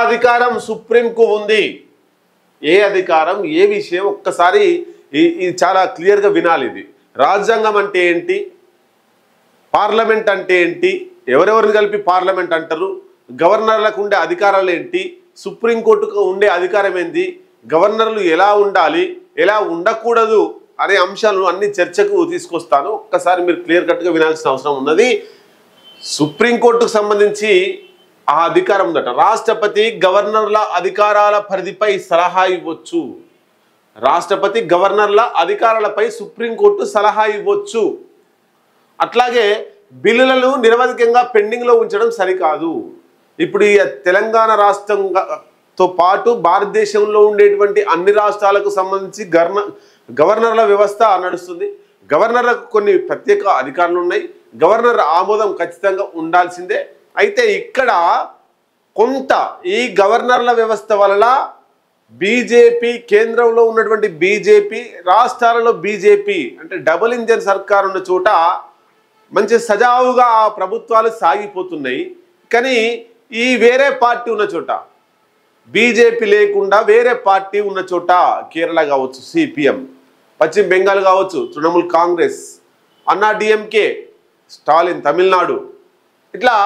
అధికారం సుప్రీంకు ఉంది. ఏ అధికారం, ఏ విషయం ఒక్కసారి ఇది చాలా క్లియర్గా వినాలి. ఇది రాజ్యాంగం అంటే ఏంటి, పార్లమెంట్ అంటే ఏంటి, ఎవరెవరిని కలిపి పార్లమెంట్ అంటారు, గవర్నర్లకు ఉండే అధికారాలు ఏంటి, సుప్రీంకోర్టుకు ఉండే అధికారం ఏంటి, గవర్నర్లు ఎలా ఉండాలి, ఎలా ఉండకూడదు అనే అంశాలు అన్ని చర్చకు తీసుకొస్తాను. ఒక్కసారి మీరు క్లియర్ కట్గా వినాల్సిన అవసరం ఉన్నది. సుప్రీంకోర్టుకు సంబంధించి ఆ అధికారం ఉందట. రాష్ట్రపతి గవర్నర్ల అధికారాల పరిధిపై సలహా ఇవ్వచ్చు. రాష్ట్రపతి గవర్నర్ల అధికారాలపై సుప్రీంకోర్టు సలహా ఇవ్వచ్చు. అట్లాగే బిల్లులను నిరవధికంగా పెండింగ్లో ఉంచడం సరికాదు. ఇప్పుడు ఈ తెలంగాణ రాష్ట్రంతో పాటు భారతదేశంలో ఉండేటువంటి అన్ని రాష్ట్రాలకు సంబంధించి గవర్నర్ల వ్యవస్థ నడుస్తుంది. గవర్నర్లకు కొన్ని ప్రత్యేక అధికారులు ఉన్నాయి. గవర్నర్ ఆమోదం ఖచ్చితంగా ఉండాల్సిందే. అయితే ఇక్కడ కొంత ఈ గవర్నర్ల వ్యవస్థ వల్ల బీజేపీ, కేంద్రంలో ఉన్నటువంటి బీజేపీ, రాష్ట్రాలలో బీజేపీ అంటే డబుల్ ఇంజన్ సర్కార్ ఉన్న చోట మంచి సజావుగా ఆ ప్రభుత్వాలు సాగిపోతున్నాయి. కానీ ఈ వేరే పార్టీ ఉన్న చోట, బీజేపీ లేకుండా వేరే పార్టీ ఉన్న చోట, కేరళ కావచ్చు సిపిఎం, పశ్చిమ బెంగాల్ కావచ్చు తృణమూల్ కాంగ్రెస్, అన్నా డిఎంకే, స్టాలిన్ తమిళనాడు, ఇట్లా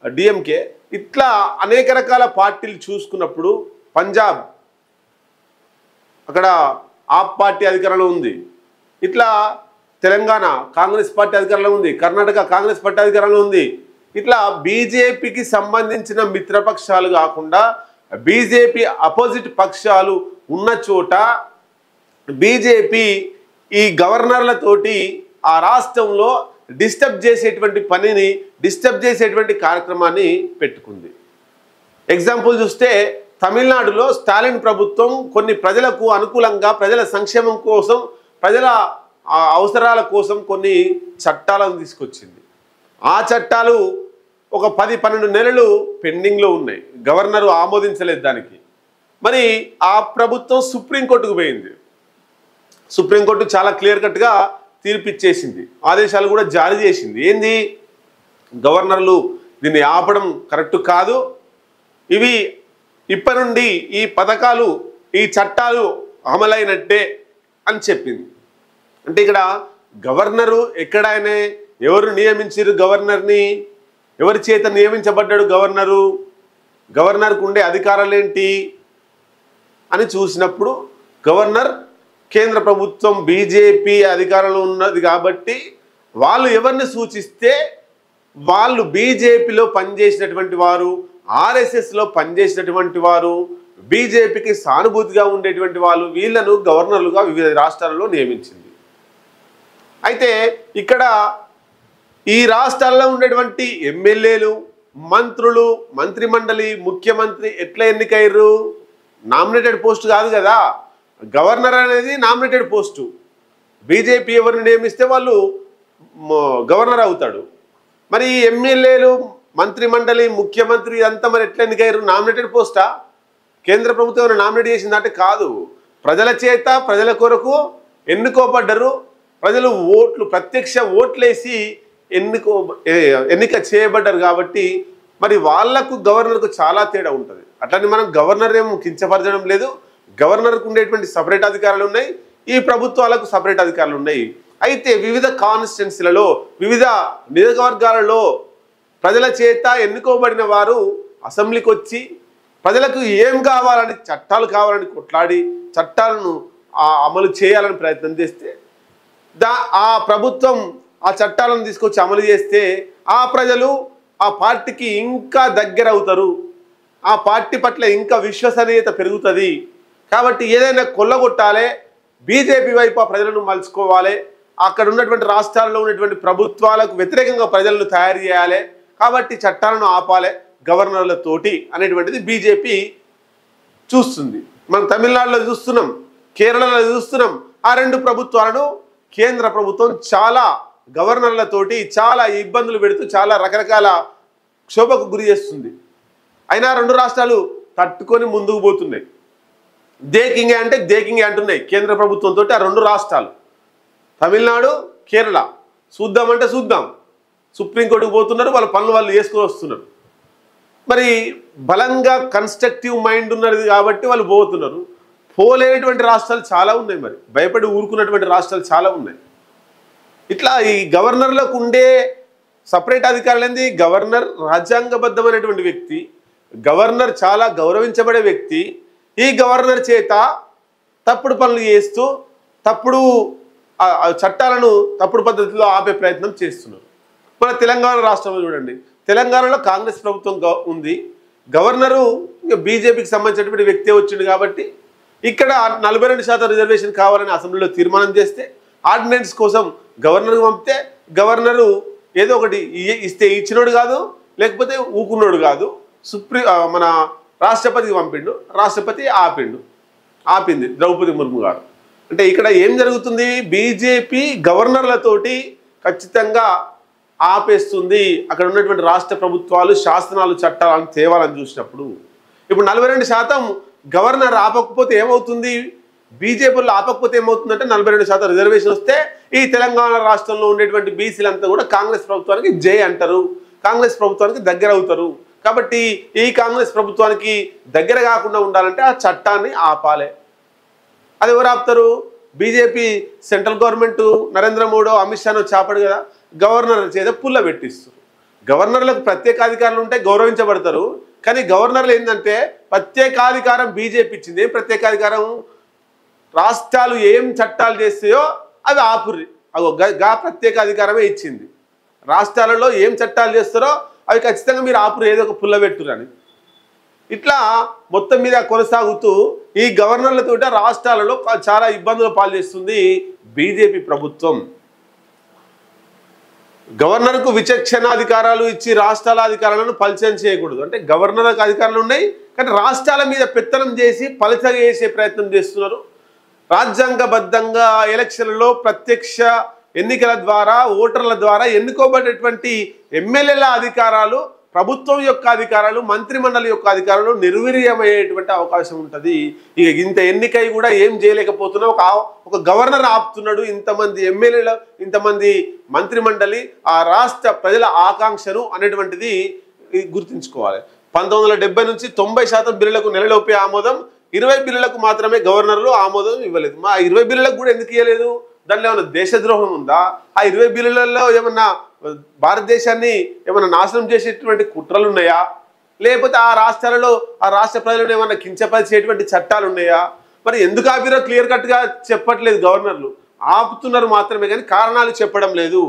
డిఎంకే, ఇట్లా అనేక రకాల పార్టీలు చూసుకున్నప్పుడు పంజాబ్ అక్కడ ఆప్ పార్టీ అధికారంలో ఉంది. ఇట్లా తెలంగాణ కాంగ్రెస్ పార్టీ అధికారంలో ఉంది. కర్ణాటక కాంగ్రెస్ పార్టీ అధికారంలో ఉంది. ఇట్లా బీజేపీకి సంబంధించిన మిత్రపక్షాలు కాకుండా బీజేపీ అపోజిట్ పక్షాలు ఉన్న చోట బీజేపీ ఈ గవర్నర్లతోటి ఆ రాష్ట్రంలో డిస్టర్బ్ చేసేటువంటి పనిని, డిస్టర్బ్ చేసేటువంటి కార్యక్రమాన్ని పెట్టుకుంది. ఎగ్జాంపుల్ చూస్తే తమిళనాడులో స్టాలిన్ ప్రభుత్వం కొన్ని ప్రజలకు అనుకూలంగా, ప్రజల సంక్షేమం కోసం, ప్రజల అవసరాల కోసం కొన్ని చట్టాలను తీసుకొచ్చింది. ఆ చట్టాలు ఒక 10-12 నెలలు పెండింగ్లో ఉన్నాయి. గవర్నరు ఆమోదించలేదు దానికి. మరి ఆ ప్రభుత్వం సుప్రీంకోర్టుకు పోయింది. సుప్రీంకోర్టు చాలా క్లియర్ కట్గా తీర్పిచ్చేసింది, ఆదేశాలు కూడా జారీ చేసింది. ఏంది, గవర్నర్లు దీన్ని ఆపడం కరెక్ట్ కాదు, ఇవి ఇప్పటి నుండి ఈ పథకాలు, ఈ చట్టాలు అమలైనట్టే అని చెప్పింది. అంటే ఇక్కడ గవర్నరు ఎక్కడైనా ఎవరు నియమించారు, గవర్నర్ని ఎవరి చేత నియమించబడ్డాడు గవర్నరు, గవర్నర్కు ఉండే అధికారాలు ఏంటి అని చూసినప్పుడు గవర్నర్ కేంద్ర ప్రభుత్వం బీజేపీ అధికారంలో ఉన్నది కాబట్టి వాళ్ళు ఎవరిని సూచిస్తే వాళ్ళు బీజేపీలో పనిచేసినటువంటి వారు, ఆర్ఎస్ఎస్లో పనిచేసినటువంటి వారు, బీజేపీకి సానుభూతిగా ఉండేటువంటి వాళ్ళు, వీళ్ళను గవర్నర్లుగా వివిధ రాష్ట్రాలలో నియమించింది. అయితే ఇక్కడ ఈ రాష్ట్రాల్లో ఉండేటువంటి ఎమ్మెల్యేలు, మంత్రులు, మంత్రిమండలి, ముఖ్యమంత్రి ఎట్లా ఎన్నికయ్యారు? నామినేటెడ్ పోస్ట్ కాదు కదా. గవర్నర్ అనేది నామినేటెడ్ పోస్టు. బీజేపీ ఎవరిని నియమిస్తే వాళ్ళు గవర్నర్ అవుతాడు. మరి ఈ ఎమ్మెల్యేలు, మంత్రిమండలి, ముఖ్యమంత్రి అంతా మరి ఎట్లా ఎన్నికయ్యారు? నామినేటెడ్ పోస్టా? కేంద్ర ప్రభుత్వం ఎవరు నామినేట్ చేసిందంటే కాదు. ప్రజల చేత, ప్రజల కొరకు ఎన్నుకోబడ్డరు. ప్రజలు ఓట్లు, ప్రత్యక్ష ఓట్లేసి ఎన్నిక చేయబడ్డారు. కాబట్టి మరి వాళ్లకు గవర్నర్కు చాలా తేడా ఉంటుంది. అట్లని మనం గవర్నర్ ఏమో కించపరచడం లేదు. గవర్నర్కు ఉండేటువంటి సపరేట్ అధికారాలు ఉన్నాయి, ఈ ప్రభుత్వాలకు సపరేట్ అధికారాలు ఉన్నాయి. అయితే వివిధ కాన్స్టిట్యున్సీలలో, వివిధ నియోజకవర్గాలలో ప్రజల చేత ఎన్నుకోబడిన వారు అసెంబ్లీకి వచ్చి ప్రజలకు ఏం కావాలని, చట్టాలు కావాలని కొట్లాడి చట్టాలను అమలు చేయాలని ప్రయత్నం చేస్తే ఆ ప్రభుత్వం ఆ చట్టాలను తీసుకొచ్చి అమలు చేస్తే ఆ ప్రజలు ఆ పార్టీకి ఇంకా దగ్గర అవుతారు, ఆ పార్టీ పట్ల ఇంకా విశ్వసనీయత పెరుగుతుంది. కాబట్టి ఏదైనా కొల్లగొట్టాలి, బీజేపీ వైపు ఆ ప్రజలను మలుచుకోవాలి, అక్కడ ఉన్నటువంటి రాష్ట్రాల్లో ఉన్నటువంటి ప్రభుత్వాలకు వ్యతిరేకంగా ప్రజలను తయారు చేయాలి, కాబట్టి చట్టాలను ఆపాలి గవర్నర్లతోటి అనేటువంటిది బీజేపీ చూస్తుంది. మనం తమిళనాడులో చూస్తున్నాం, కేరళలో చూస్తున్నాం. ఆ రెండు ప్రభుత్వాలను కేంద్ర ప్రభుత్వం చాలా గవర్నర్లతోటి చాలా ఇబ్బందులు పెడుతూ చాలా రకరకాల క్షోభకు గురి చేస్తుంది. అయినా రెండు రాష్ట్రాలు తట్టుకొని ముందుకు పోతున్నాయి. దేకింగే అంటే దేకింగే అంటున్నాయి కేంద్ర ప్రభుత్వంతో ఆ రెండు రాష్ట్రాలు, తమిళనాడు, కేరళ. చూద్దామంటే చూద్దాం, సుప్రీంకోర్టుకు పోతున్నారు, వాళ్ళ పనులు వాళ్ళు చేసుకుని వస్తున్నారు. మరి బలంగా కన్స్ట్రక్టివ్ మైండ్ ఉన్నది కాబట్టి వాళ్ళు పోతున్నారు. పోలేనటువంటి రాష్ట్రాలు చాలా ఉన్నాయి, మరి భయపడి ఊరుకున్నటువంటి రాష్ట్రాలు చాలా ఉన్నాయి. ఇట్లా ఈ గవర్నర్లకు ఉండే సపరేట్ అధికారులు ఏంది? గవర్నర్ రాజ్యాంగబద్ధమైనటువంటి వ్యక్తి, గవర్నర్ చాలా గౌరవించబడే వ్యక్తి. ఈ గవర్నర్ చేత తప్పుడు పనులు చేస్తూ తప్పుడు చట్టాలను తప్పుడు పద్ధతిలో ఆపే ప్రయత్నం చేస్తున్నారు. మన తెలంగాణ రాష్ట్రంలో చూడండి, తెలంగాణలో కాంగ్రెస్ ప్రభుత్వం ఉంది, గవర్నరు బీజేపీకి సంబంధించినటువంటి వ్యక్తి వచ్చింది కాబట్టి ఇక్కడ 42% రిజర్వేషన్ కావాలని అసెంబ్లీలో తీర్మానం చేస్తే ఆర్డినెన్స్ కోసం గవర్నర్కి పంపితే గవర్నరు ఏదో ఒకటి ఇస్తే ఇచ్చినోడు కాదు, లేకపోతే ఊకున్నోడు కాదు, మన రాష్ట్రపతికి పంపిండు, రాష్ట్రపతి ఆపింది ద్రౌపది ముర్ము గారు. అంటే ఇక్కడ ఏం జరుగుతుంది? బీజేపీ గవర్నర్లతోటి ఖచ్చితంగా ఆపేస్తుంది. అక్కడ ఉన్నటువంటి రాష్ట్ర ప్రభుత్వాలు శాసనాలు చట్టాలను తేవాలని చూసినప్పుడు ఇప్పుడు 42% గవర్నర్ ఆపకపోతే ఏమవుతుంది? బీజేపీలో ఆపకపోతే ఏమవుతుందంటే 42% రిజర్వేషన్ వస్తే ఈ తెలంగాణ రాష్ట్రంలో ఉండేటువంటి బీసీలంతా కూడా కాంగ్రెస్ ప్రభుత్వానికి జై అంటారు, కాంగ్రెస్ ప్రభుత్వానికి దగ్గర అవుతారు. కాబట్టి ఈ కాంగ్రెస్ ప్రభుత్వానికి దగ్గర కాకుండా ఉండాలంటే ఆ చట్టాన్ని ఆపాలి. అది ఎవరు ఆపుతారు? BJP central government Narendra Modi Amit షాను చాపడు కదా, గవర్నర్ చేత పుల్ల పెట్టిస్తారు. గవర్నర్లకు ప్రత్యేకాధికారులు ఉంటే గౌరవించబడతారు, కానీ గవర్నర్లు ఏంటంటే ప్రత్యేకాధికారం బీజేపీ ఇచ్చింది. ఏం ప్రత్యేకాధికారం? రాష్ట్రాలు ఏం చట్టాలు చేస్తాయో అవి ఆపుర్రి, గా ప్రత్యేకాధికారమే ఇచ్చింది. రాష్ట్రాలలో ఏం చట్టాలు చేస్తారో అవి ఖచ్చితంగా మీరు ఆపురు, ఏదో ఒక పుల్ల పెట్టురని. ఇట్లా మొత్తం మీద కొనసాగుతూ ఈ గవర్నర్లతో రాష్ట్రాలలో చాలా ఇబ్బందులు పాల్చేస్తుంది బీజేపీ ప్రభుత్వం. గవర్నర్కు విచక్షణాధికారాలు ఇచ్చి రాష్ట్రాల అధికారాలను పలిచన చేయకూడదు. అంటే గవర్నర్కు అధికారాలు ఉన్నాయి, కానీ రాష్ట్రాల మీద పెత్తనం చేసి పలిచగా చేసే ప్రయత్నం చేస్తున్నారు. రాజ్యాంగబద్ధంగా ఎలక్షన్లలో ప్రత్యక్ష ఎన్నికల ద్వారా ఓటర్ల ద్వారా ఎన్నుకోబడేటువంటి ఎమ్మెల్యేల అధికారాలు, ప్రభుత్వం యొక్క అధికారాలు, మంత్రిమండలి యొక్క అధికారాలు నిర్వీర్యమయ్యేటువంటి అవకాశం ఉంటుంది. ఇక ఇంత ఎన్నికై కూడా ఏం చేయలేకపోతున్నా ఒక గవర్నర్ ఆపుతున్నాడు. ఇంతమంది ఎమ్మెల్యేలు, ఇంతమంది మంత్రిమండలి, ఆ రాష్ట్ర ప్రజల ఆకాంక్షను అనేటువంటిది గుర్తుంచుకోవాలి. 1970 నుంచి 90% బిల్లులకు నెలలోపే ఆమోదం, 20 బిల్లులకు మాత్రమే గవర్నర్లు ఆమోదం ఇవ్వలేదు. మా 20 బిల్లులకు కూడా ఎందుకు ఇవ్వలేదు? దానిలో ఏమైనా దేశద్రోహం ఉందా? ఆ 20 బిల్లులలో ఏమన్నా భారతదేశాన్ని ఏమైనా నాశనం చేసేటువంటి కుట్రలు ఉన్నాయా? లేకపోతే ఆ రాష్ట్రాలలో ఆ రాష్ట్ర ప్రజలను ఏమన్నా కించపరిచేటువంటి చట్టాలు ఉన్నాయా? మరి ఎందుకు ఆపిరో క్లియర్ కట్గా చెప్పట్లేదు గవర్నర్లు, ఆపుతున్నారు మాత్రమే, కానీ కారణాలు చెప్పడం లేదు.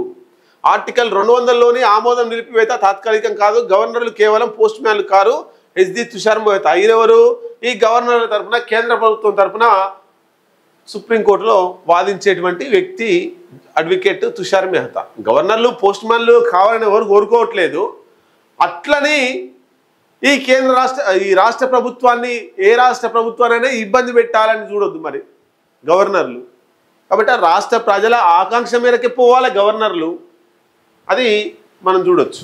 ఆర్టికల్ 200లోని ఆమోదం నిలిపివేత తాత్కాలికం కాదు, గవర్నర్లు కేవలం పోస్ట్ మ్యాన్లు కారు. ఎస్డి తుషార్ మెహతా ఈరెవరు? ఈ గవర్నర్ల తరఫున కేంద్ర ప్రభుత్వం తరఫున సుప్రీంకోర్టులో వాదించేటువంటి వ్యక్తి అడ్వకేట్ తుషార్ మెహతా. గవర్నర్లు పోస్ట్ మ్యాన్లు కావాలని ఎవరు కోరుకోవట్లేదు. అట్లని ఈ రాష్ట్ర ప్రభుత్వాన్ని, ఏ రాష్ట్ర ప్రభుత్వానైనా ఇబ్బంది పెట్టాలని చూడొద్దు మరి గవర్నర్లు. కాబట్టి ఆ రాష్ట్ర ప్రజల ఆకాంక్ష మేరకే పోవాలి గవర్నర్లు, అది మనం చూడొచ్చు.